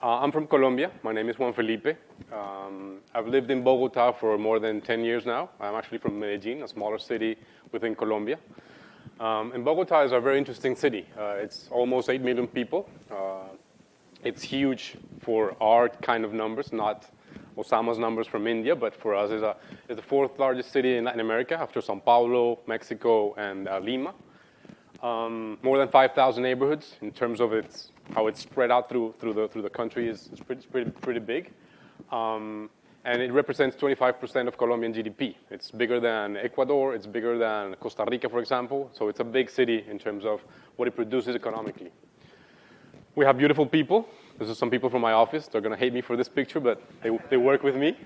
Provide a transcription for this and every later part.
I'm from Colombia. My name is Juan Felipe. I've lived in Bogota for more than 10 years now. I'm actually from Medellin, a smaller city within Colombia. And Bogota is a very interesting city. It's almost 8 million people. It's huge for our kind of numbers, not Osama's numbers from India, but for us it's the fourth largest city in Latin America after São Paulo, Mexico, and Lima. More than 5,000 neighborhoods in terms of how it's spread out through the country is pretty big. And it represents 25% of Colombian GDP. It's bigger than Ecuador, it's bigger than Costa Rica, for example. So it's a big city in terms of what it produces economically. We have beautiful people. This is some people from my office. They're gonna hate me for this picture, but they work with me.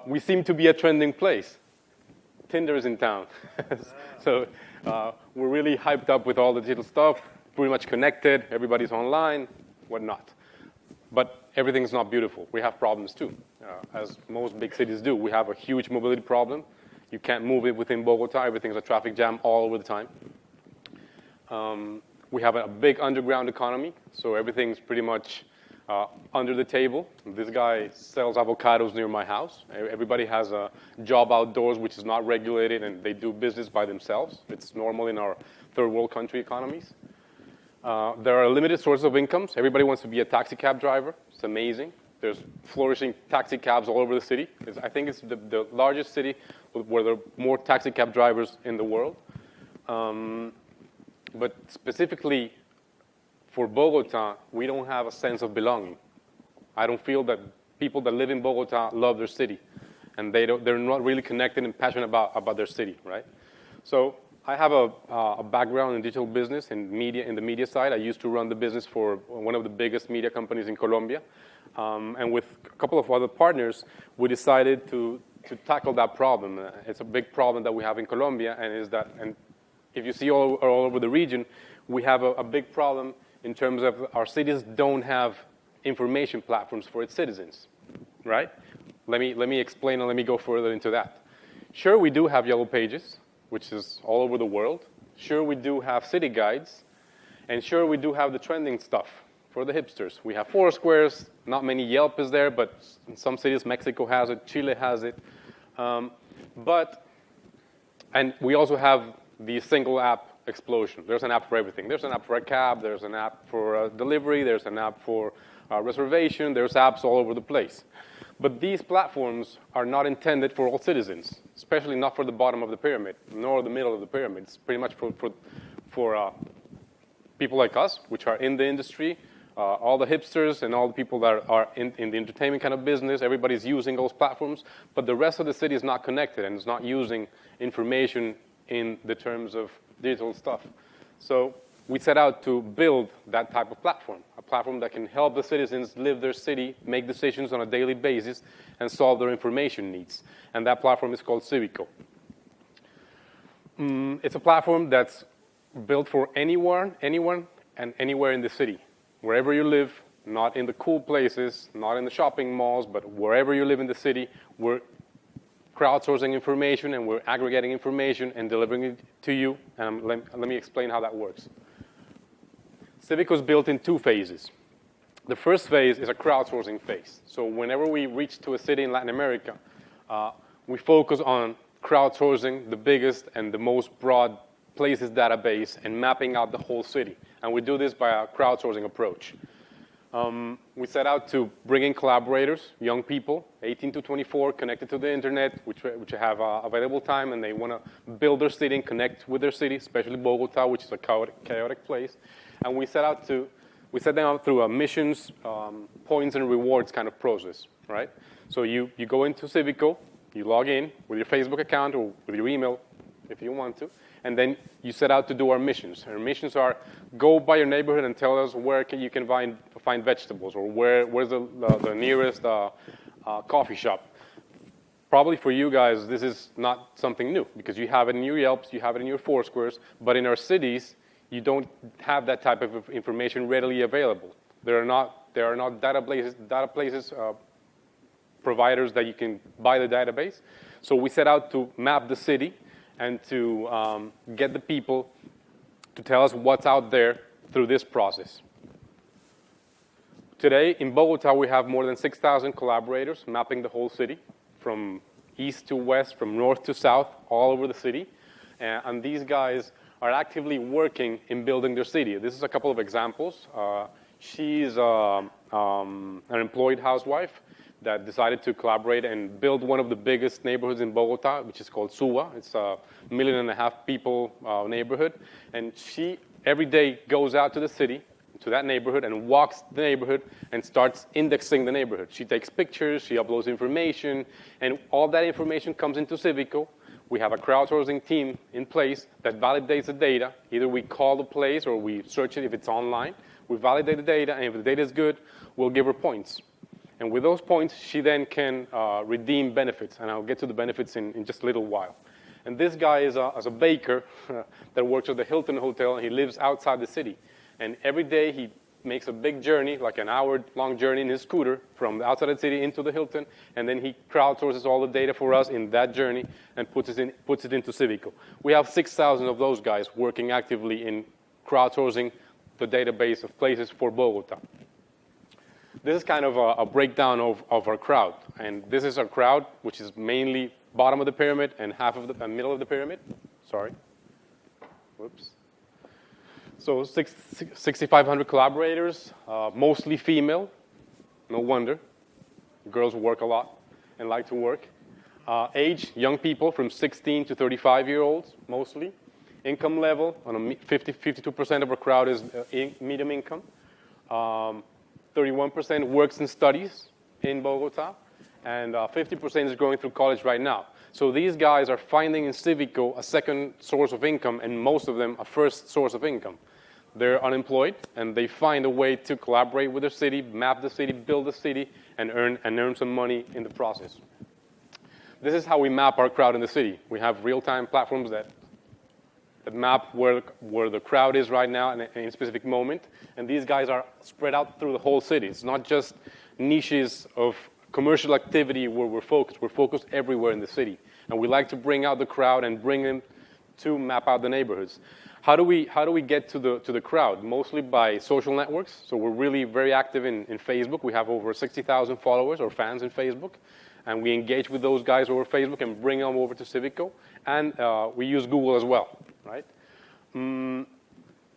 We seem to be a trending place. Tinder is in town. So we're really hyped up with all the digital stuff, pretty much connected, everybody's online, whatnot. But everything's not beautiful. We have problems too, as most big cities do. We have a huge mobility problem. You can't move it within Bogota. Everything's a traffic jam all over the time. We have a big underground economy, so everything's pretty much under the table. This guy sells avocados near my house. Everybody has a job outdoors which is not regulated, and they do business by themselves. It's normal in our third world country economies. There are limited sources of incomes. Everybody wants to be a taxi cab driver. It's amazing. There's flourishing taxi cabs all over the city. I think it's the largest city where there are more taxi cab drivers in the world. But specifically for Bogota, we don't have a sense of belonging. I don't feel that people that live in Bogota love their city, and they're not really connected and passionate about their city, right? So I have a background in digital business and media, in the media side. I used to run the business for one of the biggest media companies in Colombia. And with a couple of other partners, we decided to tackle that problem. It's a big problem that we have in Colombia, and if you see all over the region, we have a big problem in terms of our cities don't have information platforms for its citizens, right? Let me explain and let me go further into that. Sure, we do have yellow pages, which is all over the world. Sure, we do have city guides. And sure, we do have the trending stuff for the hipsters. We have Foursquares, not many Yelp is there, but in some cities, Mexico has it, Chile has it. And we also have the single app explosion. There's an app for everything. There's an app for a cab, there's an app for delivery, there's an app for reservation, there's apps all over the place. But these platforms are not intended for all citizens, especially not for the bottom of the pyramid, nor the middle of the pyramid. It's pretty much for people like us, which are in the industry, all the hipsters and all the people that are in the entertainment kind of business. Everybody's using those platforms, but the rest of the city is not connected and is not using information in the terms of digital stuff. So we set out to build that type of platform, a platform that can help the citizens live their city, make decisions on a daily basis, and solve their information needs. And that platform is called CIVICO. It's a platform that's built for anyone, and anywhere in the city. Wherever you live, not in the cool places, not in the shopping malls, but wherever you live in the city, we're crowdsourcing information, and we're aggregating information and delivering it to you. And let me explain how that works. CIVICO is built in 2 phases. The first phase is a crowdsourcing phase. So whenever we reach to a city in Latin America, we focus on crowdsourcing the biggest and the most broad places database and mapping out the whole city. And we do this by a crowdsourcing approach. We set out to bring in collaborators, young people, 18 to 24, connected to the internet, which have available time, and they want to build their city and connect with their city, especially Bogota, which is a chaotic place. And we set them up through a missions, points, and rewards kind of process, right? So you go into CIVICO, you log in with your Facebook account or with your email, if you want to, and then you set out to do our missions. Our missions are go by your neighborhood and tell us where you can find vegetables, or where's the nearest coffee shop. Probably for you guys, this is not something new, because you have it in your Yelps, you have it in your Foursquares, but in our cities, you don't have that type of information readily available. There are not databases providers that you can buy the database. So we set out to map the city and to get the people to tell us what's out there through this process. Today, in Bogota, we have more than 6,000 collaborators mapping the whole city, from east to west, from north to south, all over the city. And these guys are actively working in building their city. This is a couple of examples. She's an employed housewife that decided to collaborate and build one of the biggest neighborhoods in Bogota, which is called Suba. It's a 1.5 million people neighborhood. And she, every day, goes out to the city, to that neighborhood, and walks the neighborhood and starts indexing the neighborhood. She takes pictures, she uploads information, and all that information comes into CIVICO. We have a crowdsourcing team in place that validates the data. Either we call the place or we search it if it's online. We validate the data, and if the data is good, we'll give her points. And with those points, she then can redeem benefits, and I'll get to the benefits in just a little while. And this guy is a baker that works at the Hilton Hotel, and he lives outside the city. And every day he makes a big journey, like an hour-long journey in his scooter from the outside of the city into the Hilton, and then he crowdsources all the data for us in that journey and puts it into CIVICO. We have 6,000 of those guys working actively in crowdsourcing the database of places for Bogota. This is kind of a breakdown of our crowd. And this is our crowd, which is mainly bottom of the pyramid and half of the middle of the pyramid. Sorry. Whoops. So 6,500 collaborators, mostly female. No wonder. Girls work a lot and like to work. Age, young people from 16 to 35-year-olds, mostly. Income level, 52% of our crowd is medium income. 31% works and studies in Bogota, and 50% is going through college right now. So these guys are finding in CIVICO a second source of income, and most of them a first source of income. They're unemployed, and they find a way to collaborate with their city, map the city, build the city, and earn some money in the process. This is how we map our crowd in the city. We have real-time platforms that map where the crowd is right now in a specific moment, and these guys are spread out through the whole city. It's not just niches of commercial activity where we're focused. We're focused everywhere in the city, and we like to bring out the crowd and bring them to map out the neighborhoods. How do we get to the crowd? Mostly by social networks. So we're really very active in Facebook. We have over 60,000 followers or fans in Facebook, and we engage with those guys over Facebook and bring them over to CIVICO. And we use Google as well, right?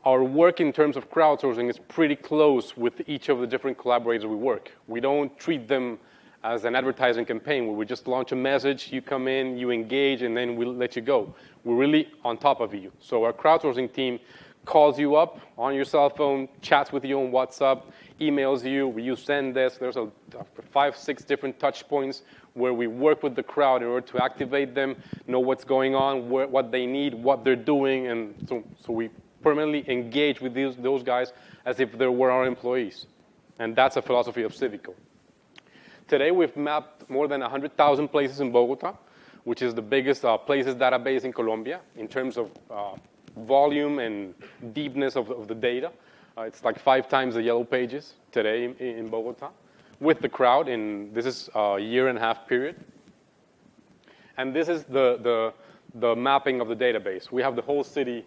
Our work in terms of crowdsourcing is pretty close with each of the different collaborators we work. We don't treat them as an advertising campaign where we just launch a message, you come in, you engage, and then we'll let you go. We're really on top of you. So our crowdsourcing team calls you up on your cell phone, chats with you on WhatsApp, emails you, we use Zendesk. There's 5, 6 different touch points where we work with the crowd in order to activate them, know what's going on, what they need, what they're doing, and so we permanently engage with those guys as if they were our employees. And that's a philosophy of CIVICO. Today, we've mapped more than 100,000 places in Bogota, which is the biggest places database in Colombia in terms of volume and deepness of the data. It's like 5 times the yellow pages today in Bogota with the crowd, and this is a 1.5-year period. And this is the mapping of the database. We have the whole city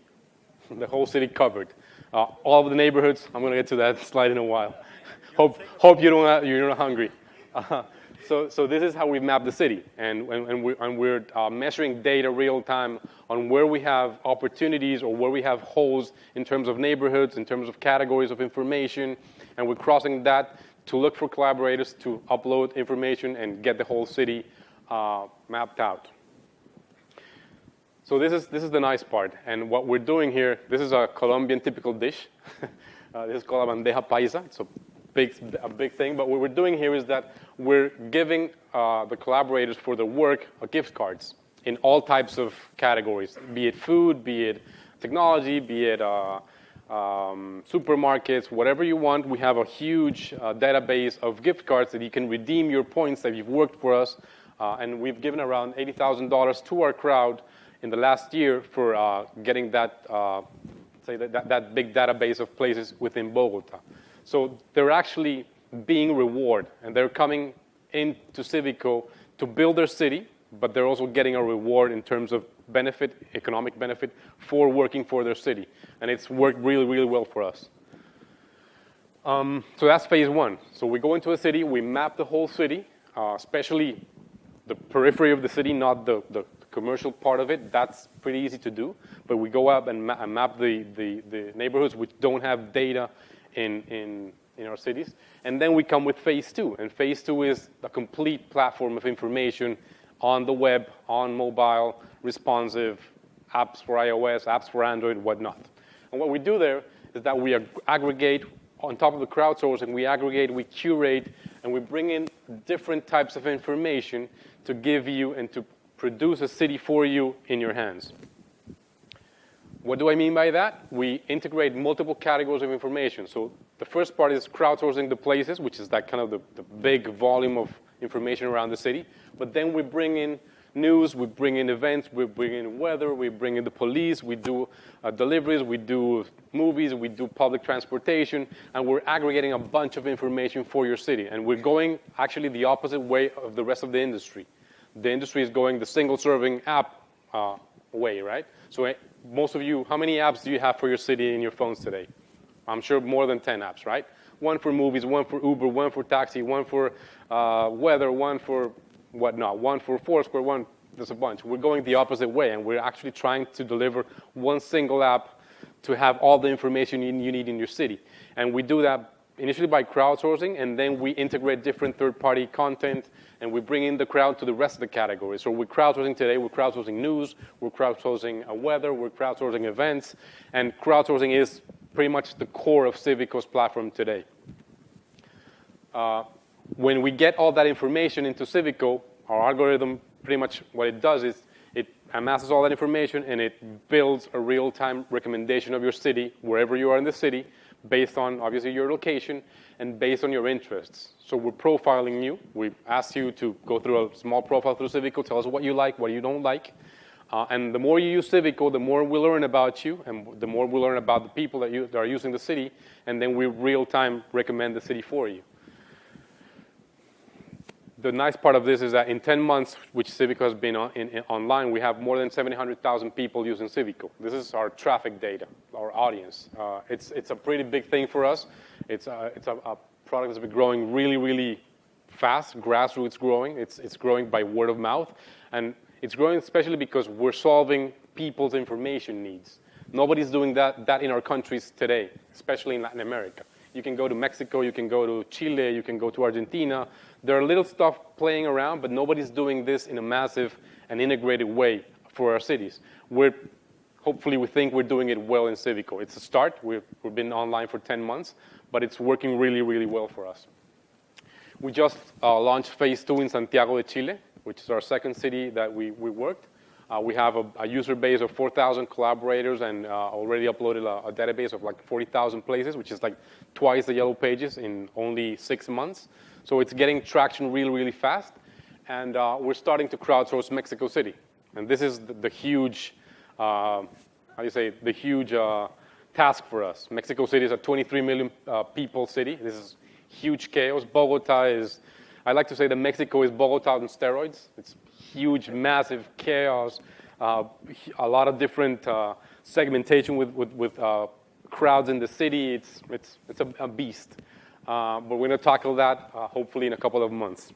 covered. All of the neighborhoods. I'm going to get to that slide in a while. Hope you're not hungry. So this is how we map the city, and we're measuring data real time on where we have opportunities or where we have holes in terms of neighborhoods, in terms of categories of information, and we're crossing that to look for collaborators to upload information and get the whole city mapped out. So this is the nice part, and what we're doing here, this is a Colombian typical dish. This is called a bandeja paisa. It's a big thing, but what we're doing here is that we're giving the collaborators for their work gift cards in all types of categories, be it food, be it technology, be it supermarkets, whatever you want. We have a huge database of gift cards that you can redeem your points that you've worked for us, and we've given around $80,000 to our crowd in the last year for getting that, that big database of places within Bogota. So they're actually being rewarded, and they're coming into CIVICO to build their city, but they're also getting a reward in terms of benefit, economic benefit, for working for their city. And it's worked really, really well for us. So that's phase one. So we go into a city, we map the whole city, especially the periphery of the city, not the commercial part of it. That's pretty easy to do. But we go up and map the neighborhoods which don't have data in our cities. And then we come with phase two. And phase two is a complete platform of information on the web, on mobile, responsive, apps for iOS, apps for Android, whatnot. And what we do there is that we aggregate, on top of the crowdsourcing, we aggregate, we curate, and we bring in different types of information to give you and to produce a city for you in your hands. What do I mean by that? We integrate multiple categories of information. So the first part is crowdsourcing the places, which is that kind of the big volume of information around the city. But then we bring in news, we bring in events, we bring in weather, we bring in the police, we do deliveries, we do movies, we do public transportation, and we're aggregating a bunch of information for your city. And we're going actually the opposite way of the rest of the industry. The industry is going the single-serving app way, right? So most of you, how many apps do you have for your city in your phones today? I'm sure more than 10 apps, right? One for movies, one for Uber, one for taxi, one for weather, one for whatnot, one for Foursquare, one, there's a bunch. We're going the opposite way, and we're actually trying to deliver one single app to have all the information you need in your city. And we do that initially by crowdsourcing, and then we integrate different third-party content, and we bring in the crowd to the rest of the categories. So we're crowdsourcing today, we're crowdsourcing news, we're crowdsourcing weather, we're crowdsourcing events, and crowdsourcing is pretty much the core of CÍVICO's platform today. When we get all that information into CÍVICO, our algorithm, pretty much what it does is it amasses all that information and it builds a real-time recommendation of your city, wherever you are in the city, based on, obviously, your location and based on your interests. So we're profiling you. We ask you to go through a small profile through CÍVICO, tell us what you like, what you don't like. And the more you use CÍVICO, the more we learn about you, and the more we learn about the people that are using the city, and then we real-time recommend the city for you. The nice part of this is that in 10 months, which CÍVICO has been online, we have more than 700,000 people using CÍVICO. This is our traffic data, our audience. It's a pretty big thing for us. It's a product that's been growing really, really fast, grassroots growing. It's growing by word of mouth. And it's growing especially because we're solving people's information needs. Nobody's doing that in our countries today, especially in Latin America. You can go to Mexico, you can go to Chile, you can go to Argentina. There are little stuff playing around, but nobody's doing this in a massive and integrated way for our cities. Hopefully, we think we're doing it well in CÍVICO. It's a start. We've been online for 10 months, but it's working really, really well for us. We just launched phase 2 in Santiago de Chile, which is our second city that we worked. We have a user base of 4,000 collaborators and already uploaded a database of like 40,000 places, which is like twice the yellow pages in only 6 months. So it's getting traction really, really fast. And we're starting to crowdsource Mexico City. And this is the huge, the huge task for us. Mexico City is a 23 million people city. This is huge chaos. Bogota is, I like to say that Mexico is Bogota on steroids. It's huge, massive chaos, a lot of different segmentation with crowds in the city. It's a beast. But we're going to tackle that hopefully in a couple of months.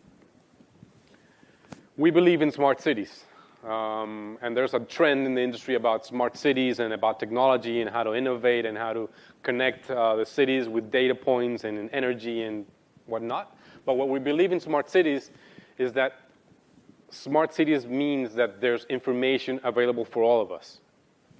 We believe in smart cities. And there's a trend in the industry about smart cities and about technology and how to innovate and how to connect the cities with data points and energy and whatnot. But what we believe in smart cities is that smart cities means that there's information available for all of us.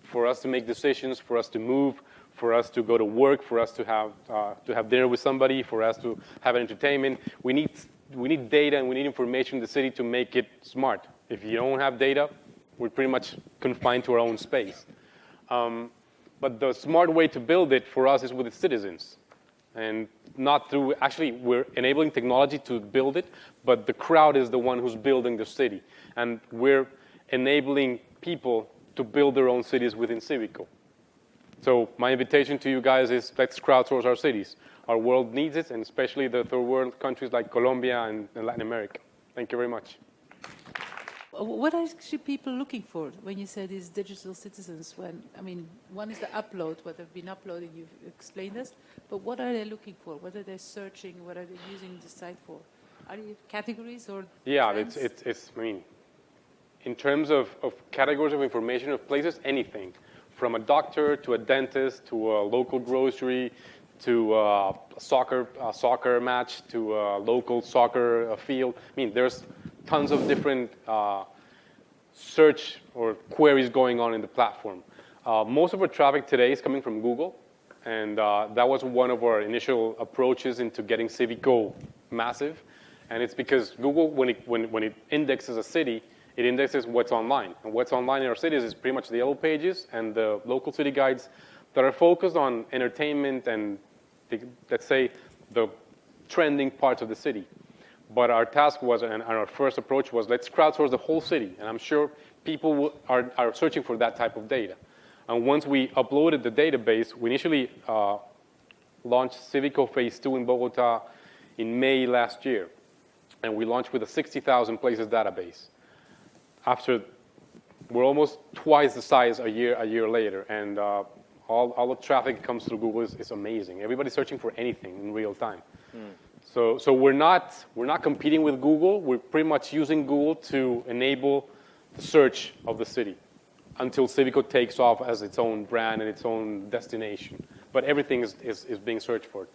For us to make decisions, for us to move, for us to go to work, for us to have dinner with somebody, for us to have entertainment. We need data and we need information in the city to make it smart. If you don't have data, we're pretty much confined to our own space. But the smart way to build it for us is with the citizens. And not through, actually, we're enabling technology to build it, but the crowd is the one who's building the city. And we're enabling people to build their own cities within CÍVICO. So my invitation to you guys is let's crowdsource our cities. Our world needs it, and especially the third world countries like Colombia and Latin America. Thank you very much. What are actually people looking for when you say these digital citizens? When, I mean, one is the upload, what they've been uploading, you've explained this, but what are they looking for? What are they searching? What are they using the site for? Are there categories or Yeah, trends? it's I mean, in terms of categories of information of places, anything. From a doctor to a dentist to a local grocery to a soccer match to a local soccer field. I mean, there's tons of different search or queries going on in the platform. Most of our traffic today is coming from Google, and that was one of our initial approaches into getting CIVICO massive. And it's because Google, when it indexes a city, it indexes what's online. And what's online in our cities is pretty much the yellow pages and the local city guides that are focused on entertainment and, let's say, the trending parts of the city. But our task was, and our first approach was, let's crowdsource the whole city. And I'm sure people are searching for that type of data. And once we uploaded the database, we initially launched CIVICO Phase 2 in Bogota in May last year. And we launched with a 60,000 places database. After, we're almost twice the size a year later, and all the traffic comes through Google is amazing. Everybody's searching for anything in real time. So we're not competing with Google. We're pretty much using Google to enable the search of the city until CIVICO takes off as its own brand and its own destination. But everything is being searched for.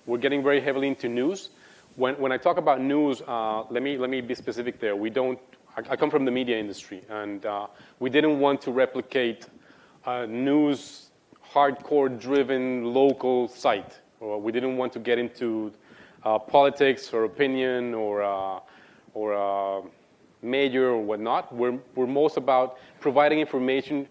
We're getting very heavily into news. When I talk about news, let me be specific there. I come from the media industry, and we didn't want to replicate a news, hardcore-driven local site. Or we didn't want to get into politics or opinion or major or whatnot. We're most about providing information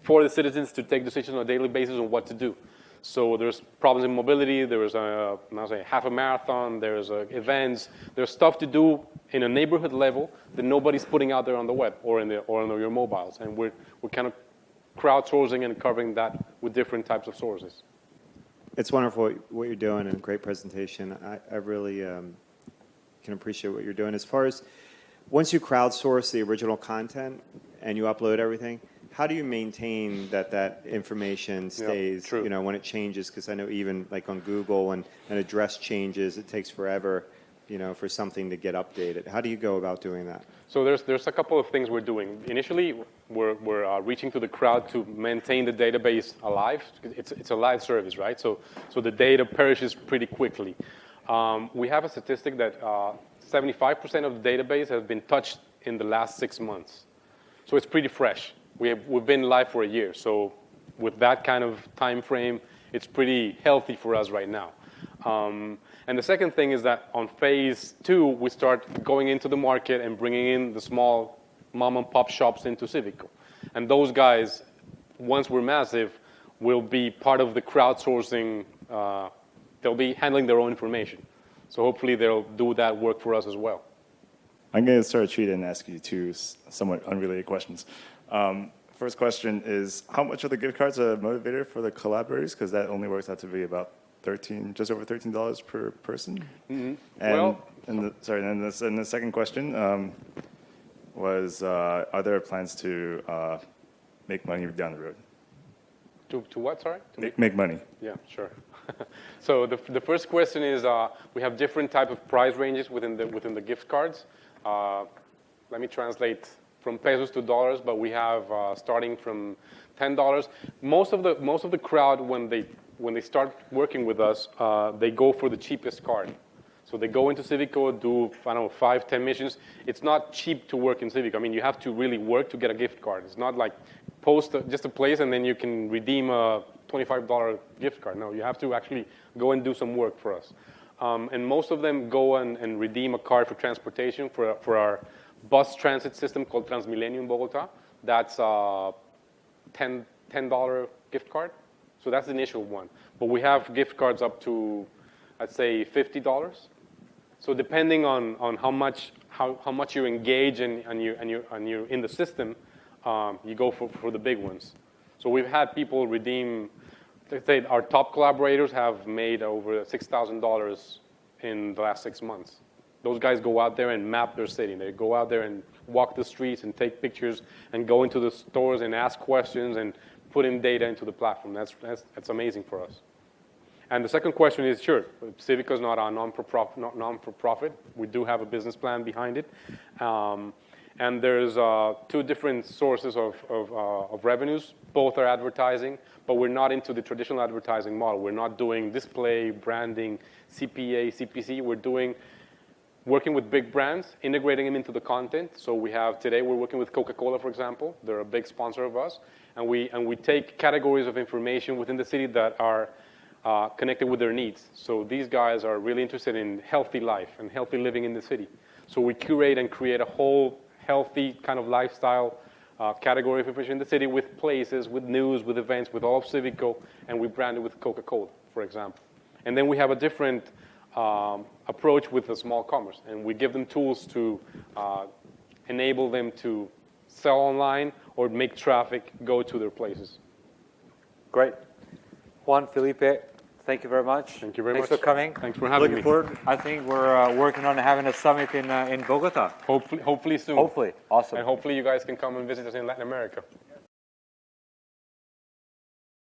for the citizens to take decisions on a daily basis on what to do. So there's problems in mobility, there's half a marathon, there's events, there's stuff to do in a neighborhood level that nobody's putting out there on the web or on your mobiles. And we're kind of crowdsourcing and covering that with different types of sources. It's wonderful what you're doing and great presentation. I really can appreciate what you're doing. As far as once you crowdsource the original content and you upload everything, how do you maintain that information stays, when it changes? Because I know even like on Google, when an address changes, it takes forever, for something to get updated. How do you go about doing that? So there's a couple of things we're doing. Initially, we're reaching to the crowd to maintain the database alive. It's a live service, right? So the data perishes pretty quickly. We have a statistic that 75% of the database has been touched in the last 6 months. So it's pretty fresh. We've been live for a year, so with that kind of time frame, it's pretty healthy for us right now. And the second thing is that on phase 2, we start going into the market and bringing in the small mom and pop shops into CIVICO. And those guys, once we're massive, will be part of the crowdsourcing. They'll be handling their own information. So hopefully they'll do that work for us as well. I'm going to start a treat and ask you two somewhat unrelated questions. First question is, how much are the gift cards a motivator for the collaborators? Because that only works out to be about just over $13 per person. Mm-hmm. And the second question was, are there plans to make money down the road? To what, sorry? Make money. Yeah, sure. So the first question is, we have different type of price ranges within the gift cards. Let me translate from pesos to dollars, but we have starting from $10. Most of the crowd, when they start working with us, they go for the cheapest card. So they go into CIVICO, do 5-10 missions. It's not cheap to work in CIVICO. I mean, you have to really work to get a gift card. It's not like post just a place and then you can redeem a $25 gift card. No, you have to actually go and do some work for us. And most of them go and redeem a card for transportation for our bus transit system called Transmilenio in Bogota. That's a $10 gift card. So that's the initial one. But we have gift cards up to, I'd say, $50. So depending on how much you engage and you're in the system, you go for the big ones. So we've had people redeem. Let's say our top collaborators have made over $6,000 in the last 6 months Those guys go out there and map their city. They go out there and walk the streets and take pictures and go into the stores and ask questions and put in data into the platform. That's amazing for us. And the second question is, sure, CÍVICO is not a non-for-profit. We do have a business plan behind it. And there's two different sources of revenues. Both are advertising, but we're not into the traditional advertising model. We're not doing display, branding, CPA, CPC. We're working with big brands, integrating them into the content. So today we're working with Coca-Cola, for example. They're a big sponsor of us. And we take categories of information within the city that are connected with their needs. So these guys are really interested in healthy life and healthy living in the city. So we curate and create a whole healthy kind of lifestyle category of information in the city with places, with news, with events, with all of CÍVICO, and we brand it with Coca-Cola, for example. And then we have a different approach with the small commerce, and we give them tools to enable them to sell online or make traffic go to their places. Great. Juan, Felipe, thank you very much. Thank you very much. Thanks for coming. Thanks for having me. Looking forward. I think we're working on having a summit in Bogota. Hopefully soon. Hopefully. Awesome. And hopefully you guys can come and visit us in Latin America.